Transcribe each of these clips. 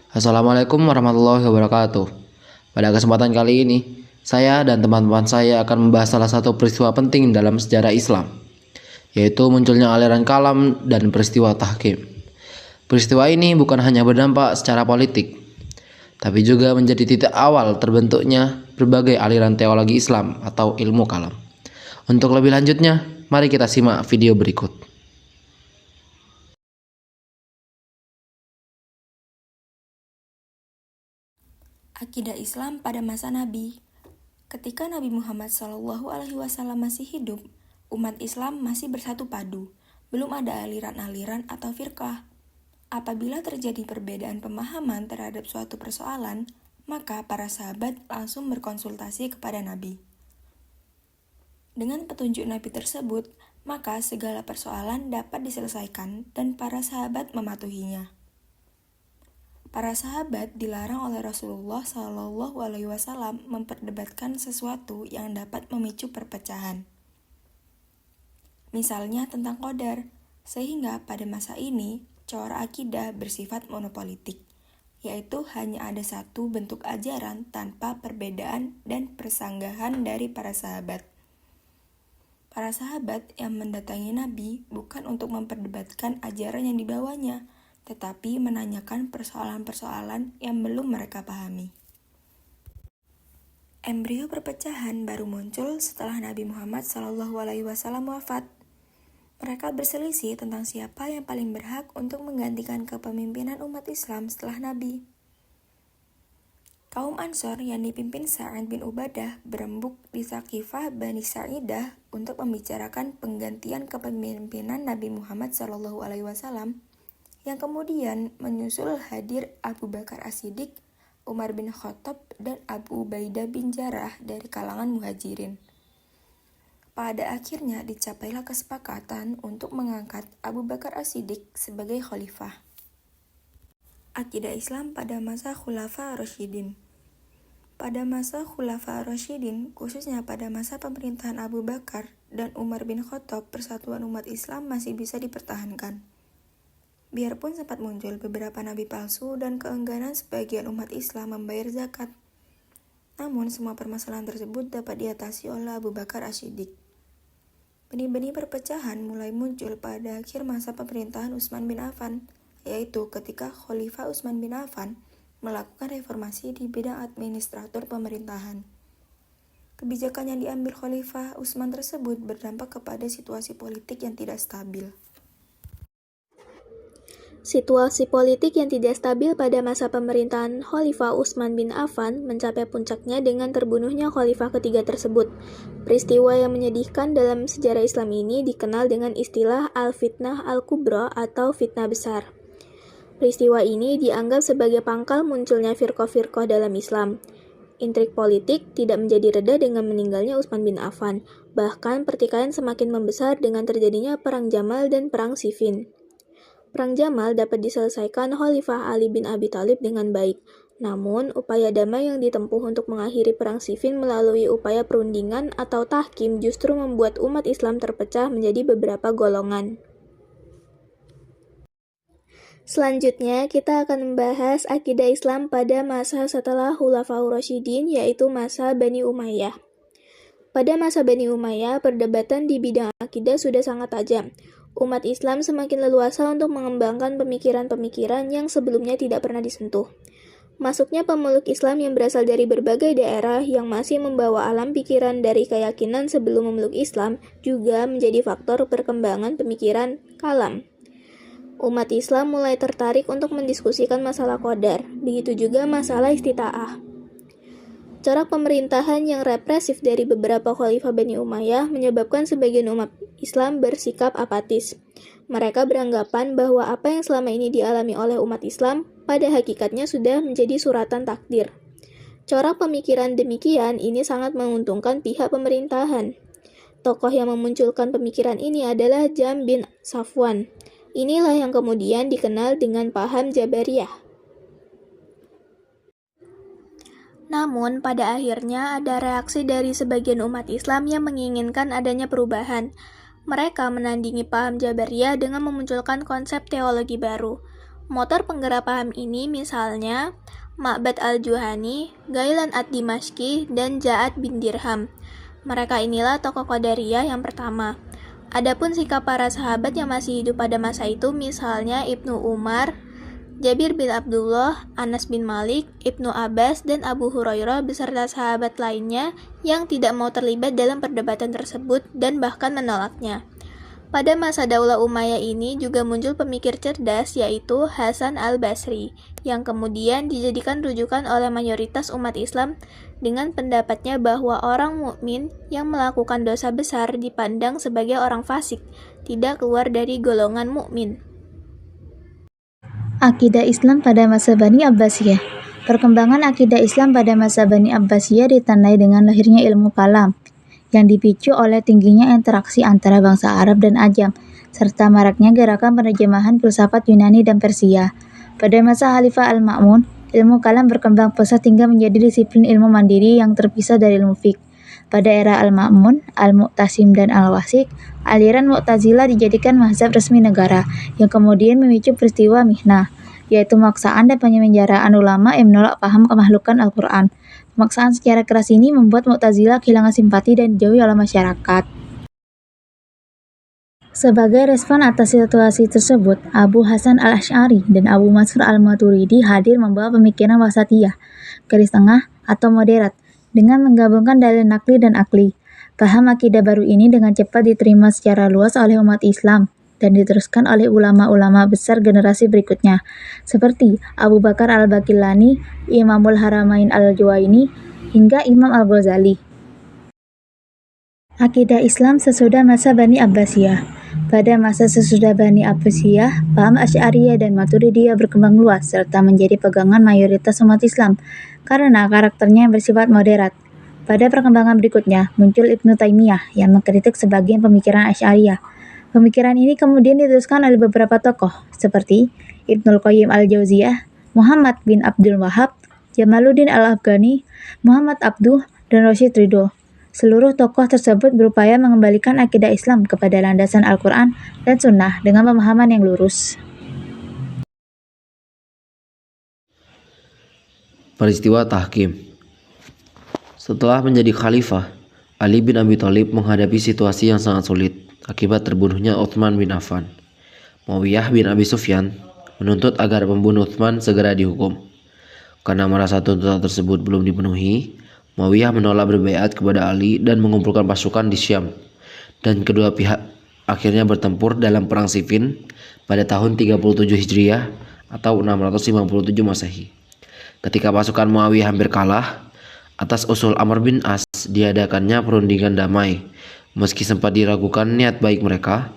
Assalamualaikum warahmatullahi wabarakatuh. Pada kesempatan kali ini, saya dan teman-teman saya akan membahas salah satu peristiwa penting dalam sejarah Islam, yaitu munculnya aliran kalam dan peristiwa tahkim. Peristiwa ini bukan hanya berdampak secara politik, tapi juga menjadi titik awal terbentuknya berbagai aliran teologi Islam atau ilmu kalam. Untuk lebih lanjutnya, mari kita simak video berikut. Akidah Islam pada masa Nabi. Ketika Nabi Muhammad SAW masih hidup, umat Islam masih bersatu padu. Belum ada aliran-aliran atau firqah. Apabila terjadi perbedaan pemahaman terhadap suatu persoalan, maka para sahabat langsung berkonsultasi kepada Nabi. Dengan petunjuk Nabi tersebut, maka segala persoalan dapat diselesaikan dan para sahabat mematuhinya. Para sahabat dilarang oleh Rasulullah SAW memperdebatkan sesuatu yang dapat memicu perpecahan. Misalnya tentang qadar, sehingga pada masa ini corak akidah bersifat monopolitik, yaitu hanya ada satu bentuk ajaran tanpa perbedaan dan persanggahan dari para sahabat. Para sahabat yang mendatangi Nabi bukan untuk memperdebatkan ajaran yang dibawanya, tetapi menanyakan persoalan-persoalan yang belum mereka pahami. Embrio perpecahan baru muncul setelah Nabi Muhammad SAW wafat. Mereka berselisih tentang siapa yang paling berhak untuk menggantikan kepemimpinan umat Islam setelah Nabi. Kaum Ansor yang dipimpin Sa'ad bin Ubadah berembuk di Thaqifah Bani Sa'idah untuk membicarakan penggantian kepemimpinan Nabi Muhammad SAW, yang kemudian menyusul hadir Abu Bakar As-Siddiq, Umar bin Khattab, dan Abu Ubaidah bin Jarrah dari kalangan muhajirin. Pada akhirnya dicapailah kesepakatan untuk mengangkat Abu Bakar As-Siddiq sebagai khalifah. Akidah Islam pada masa Khulafa Rasyidin. Pada masa Khulafa Rasyidin, khususnya pada masa pemerintahan Abu Bakar dan Umar bin Khattab, persatuan umat Islam masih bisa dipertahankan. Biarpun sempat muncul beberapa nabi palsu dan keengganan sebagian umat Islam membayar zakat, namun semua permasalahan tersebut dapat diatasi oleh Abu Bakar As-Siddiq. Benih-benih perpecahan mulai muncul pada akhir masa pemerintahan Utsman bin Affan, yaitu ketika Khalifah Utsman bin Affan melakukan reformasi di bidang administrator pemerintahan. Kebijakan yang diambil Khalifah Utsman tersebut berdampak kepada situasi politik yang tidak stabil. Situasi politik yang tidak stabil pada masa pemerintahan Khalifah Utsman bin Affan mencapai puncaknya dengan terbunuhnya Khalifah ketiga tersebut. Peristiwa yang menyedihkan dalam sejarah Islam ini dikenal dengan istilah Al-Fitnah Al-Kubra atau fitnah besar. Peristiwa ini dianggap sebagai pangkal munculnya firqah-firqah dalam Islam. Intrik politik tidak menjadi reda dengan meninggalnya Utsman bin Affan. Bahkan pertikaian semakin membesar dengan terjadinya Perang Jamal dan Perang Siffin. Perang Jamal dapat diselesaikan Khalifah Ali bin Abi Thalib dengan baik. Namun, upaya damai yang ditempuh untuk mengakhiri Perang Siffin melalui upaya perundingan atau tahkim justru membuat umat Islam terpecah menjadi beberapa golongan. Selanjutnya, kita akan membahas akidah Islam pada masa setelah Khulafaur Rasyidin, yaitu masa Bani Umayyah. Pada masa Bani Umayyah, perdebatan di bidang akidah sudah sangat tajam. Umat Islam semakin leluasa untuk mengembangkan pemikiran-pemikiran yang sebelumnya tidak pernah disentuh. Masuknya pemeluk Islam yang berasal dari berbagai daerah yang masih membawa alam pikiran dari keyakinan sebelum memeluk Islam juga menjadi faktor perkembangan pemikiran kalam. Umat Islam mulai tertarik untuk mendiskusikan masalah qadar, begitu juga masalah istita'ah. Corak pemerintahan yang represif dari beberapa khalifah Bani Umayyah menyebabkan sebagian umat Islam bersikap apatis. Mereka beranggapan bahwa apa yang selama ini dialami oleh umat Islam pada hakikatnya sudah menjadi suratan takdir. Corak pemikiran demikian ini sangat menguntungkan pihak pemerintahan. Tokoh yang memunculkan pemikiran ini adalah Jam bin Safwan. Inilah yang kemudian dikenal dengan paham Jabariyah. Namun, pada akhirnya ada reaksi dari sebagian umat Islam yang menginginkan adanya perubahan. Mereka menandingi paham Jabariyah dengan memunculkan konsep teologi baru. Motor penggerak paham ini misalnya Ma'bad al-Juhani, Gailan ad-Dimashqi, dan Ja'ad bin Dirham. Mereka inilah tokoh Qadariyah yang pertama. Adapun sikap para sahabat yang masih hidup pada masa itu misalnya Ibnu Umar, Jabir bin Abdullah, Anas bin Malik, Ibnu Abbas, dan Abu Hurairah beserta sahabat lainnya yang tidak mau terlibat dalam perdebatan tersebut dan bahkan menolaknya. Pada masa Daulah Umayyah ini juga muncul pemikir cerdas yaitu Hasan al-Basri yang kemudian dijadikan rujukan oleh mayoritas umat Islam dengan pendapatnya bahwa orang mukmin yang melakukan dosa besar dipandang sebagai orang fasik, tidak keluar dari golongan mukmin. Akidah Islam pada masa Bani Abbasiyah. Perkembangan akidah Islam pada masa Bani Abbasiyah ditandai dengan lahirnya ilmu kalam yang dipicu oleh tingginya interaksi antara bangsa Arab dan Ajam, serta maraknya gerakan penerjemahan filsafat Yunani dan Persia. Pada masa Khalifah Al-Ma'mun, ilmu kalam berkembang pesat hingga menjadi disiplin ilmu mandiri yang terpisah dari ilmu fiqh. Pada era Al-Ma'mun, Al-Mu'tasim, dan Al-Wasik, aliran Mu'tazilah dijadikan mazhab resmi negara, yang kemudian memicu peristiwa Mihnah, yaitu pemaksaan dan penyemenjaraan ulama yang menolak paham kemakhlukan Al-Quran. Pemaksaan secara keras ini membuat Mu'tazilah kehilangan simpati dan dijauhi oleh masyarakat. Sebagai respon atas situasi tersebut, Abu Hasan al-Asy'ari dan Abu Mansur al-Maturidi hadir membawa pemikiran wasatiyah, garis tengah atau moderat, dengan menggabungkan dalil nakli dan akli. Paham akidah baru ini dengan cepat diterima secara luas oleh umat Islam dan diteruskan oleh ulama-ulama besar generasi berikutnya, seperti Abu Bakar al-Baqillani, Imamul Haramain al-Juwaini, hingga Imam al-Ghazali. Akidah Islam sesudah masa Bani Abbasiyah. Pada masa sesudah Bani Abbasiyah, paham Asy'ariyah dan Maturidiyah berkembang luas serta menjadi pegangan mayoritas umat Islam karena karakternya yang bersifat moderat. Pada perkembangan berikutnya, muncul Ibnu Taimiyah yang mengkritik sebagian pemikiran Asy'ariyah. Pemikiran ini kemudian diteruskan oleh beberapa tokoh seperti Ibnul Qayyim al-Jauziyah, Muhammad bin Abdul Wahhab, Jamaluddin al-Afghani, Muhammad Abduh, dan Rashid Ridho. Seluruh tokoh tersebut berupaya mengembalikan akidah Islam kepada landasan Al-Quran dan Sunnah dengan pemahaman yang lurus. Peristiwa Tahkim. Setelah menjadi khalifah, Ali bin Abi Thalib menghadapi situasi yang sangat sulit akibat terbunuhnya Utsman bin Affan. Muawiyah bin Abi Sufyan menuntut agar pembunuh Utsman segera dihukum. Karena merasa tuntutan tersebut belum dipenuhi, Muawiyah menolak berbaiat kepada Ali dan mengumpulkan pasukan di Syam. Dan kedua pihak akhirnya bertempur dalam perang Siffin pada tahun 37 Hijriah atau 657 Masehi. Ketika pasukan Muawiyah hampir kalah, atas usul Amr bin As diadakannya perundingan damai. Meski sempat diragukan niat baik mereka,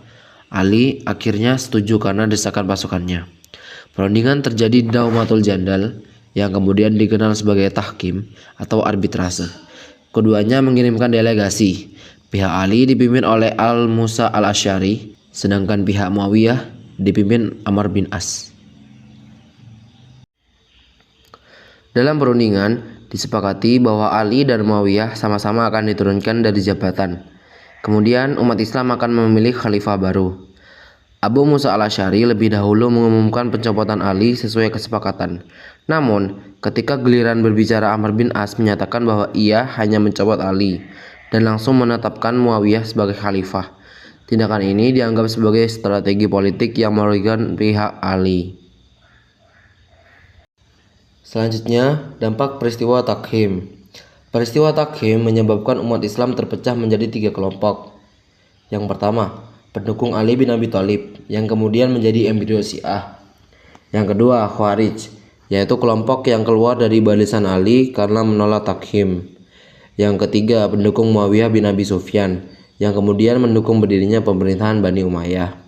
Ali akhirnya setuju karena desakan pasukannya. Perundingan terjadi di Daumatul Jandal yang kemudian dikenal sebagai tahkim atau arbitrase. Keduanya mengirimkan delegasi. Pihak Ali dipimpin oleh Al-Musa al-Asy'ari, sedangkan pihak Muawiyah dipimpin Amr bin As. Dalam perundingan, disepakati bahwa Ali dan Muawiyah sama-sama akan diturunkan dari jabatan. Kemudian umat Islam akan memilih khalifah baru. Abu Musa al-Asy'ari lebih dahulu mengumumkan pencopotan Ali sesuai kesepakatan. Namun, ketika giliran berbicara Amr bin As menyatakan bahwa ia hanya mencopot Ali dan langsung menetapkan Muawiyah sebagai khalifah. Tindakan ini dianggap sebagai strategi politik yang merugikan pihak Ali. Selanjutnya, dampak peristiwa Takhim. Peristiwa Takhim menyebabkan umat Islam terpecah menjadi 3 kelompok. Yang pertama, pendukung Ali bin Abi Thalib yang kemudian menjadi embrio Syiah. Yang kedua, Khawarij, yaitu kelompok yang keluar dari barisan Ali karena menolak Takhim. Yang ketiga, pendukung Muawiyah bin Abi Sufyan yang kemudian mendukung berdirinya pemerintahan Bani Umayyah.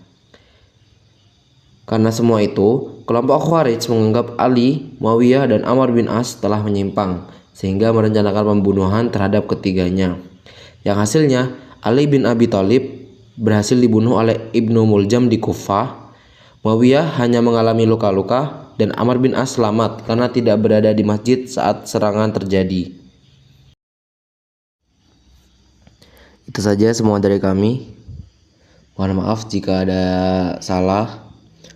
Karena semua itu, kelompok Khawarij menganggap Ali, Muawiyah, dan Amr bin As telah menyimpang, sehingga merencanakan pembunuhan terhadap ketiganya. Yang hasilnya, Ali bin Abi Thalib berhasil dibunuh oleh Ibnu Muljam di Kufah. Muawiyah hanya mengalami luka-luka, dan Amr bin As selamat karena tidak berada di masjid saat serangan terjadi. Itu saja semua dari kami. Mohon maaf jika ada salah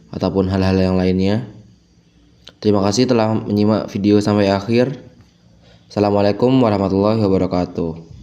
ataupun hal-hal yang lainnya. Terima kasih telah menyimak video sampai akhir. Assalamualaikum warahmatullahi wabarakatuh.